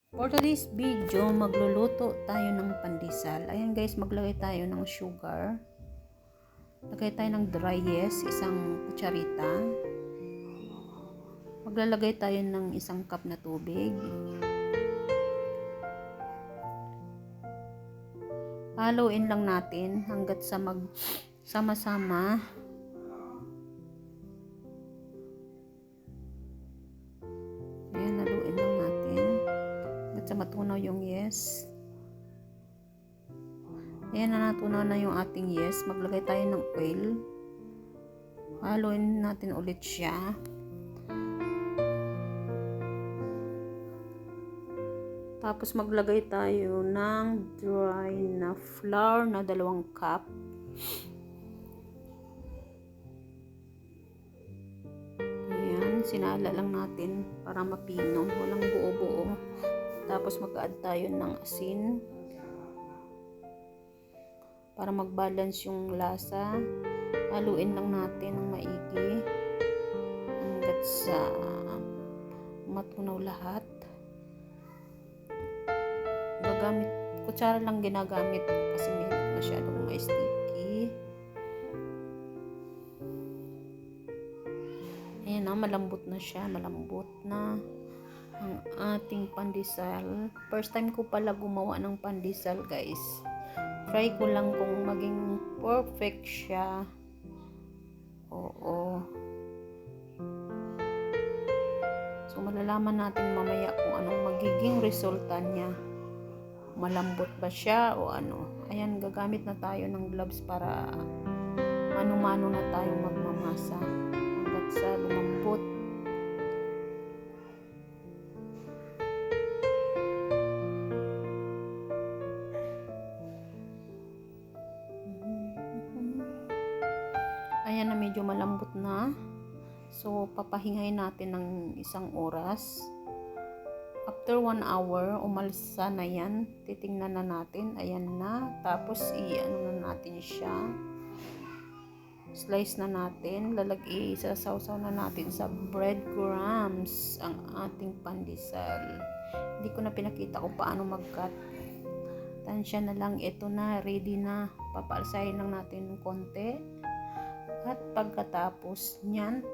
For today's video, magluluto tayo ng pandesal. Ayan guys, maglagay tayo ng sugar. Lagay tayo ng dry yeast, isang kutsarita. Maglalagay tayo ng isang cup na tubig. Haluin lang natin hanggat sa magsama-sama. Ayan, haluin lang natin hanggat sa matunaw yung yeast. Ayan na, natunaw na yung ating yeast. Maglagay tayo ng oil. Haluin natin ulit siya. Tapos maglagay tayo ng dry na flour na 2 cup. Ayan, sinala lang natin para mapino, walang buo-buo. Tapos mag-add tayo ng asin para mag-balance yung lasa. Haluin lang natin ng maigi hanggat sa matunaw lahat. Kutsara lang ginagamit kasi masyadong sticky. Ayan na, malambot na siya, malambot na ang ating pandesal. First time ko pala gumawa ng pandesal guys. Try ko lang kung maging perfect siya. Oo. So malalaman natin mamaya kung anong magiging resulta niya. Malambot ba siya o ano. Ayan, gagamit na tayo ng gloves para mano-mano na tayong magmamasa hanggat sa lumambot. Ayan na, medyo malambot na. So papahingayin natin ng 1 oras. After 1 hour, umalsa na yan. Titingnan na natin. Ayan na. Tapos, i-ano na natin siya. Slice na natin. Isasawsaw na natin sa breadcrumbs ang ating pandesal. Hindi ko na pinakita kung paano mag-cut. Tansya na lang. Ito na. Ready na. Papaalsahin lang natin ng konti. At pagkatapos niyan,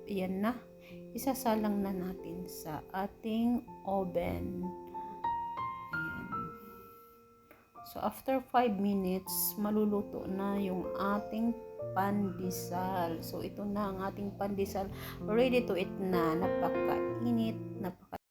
ayan na. Isasalang na natin sa ating oven. Ayan. So, after 5 minutes, maluluto na yung ating pandesal. So, ito na ang ating pandesal. Ready to eat na. Napakainit,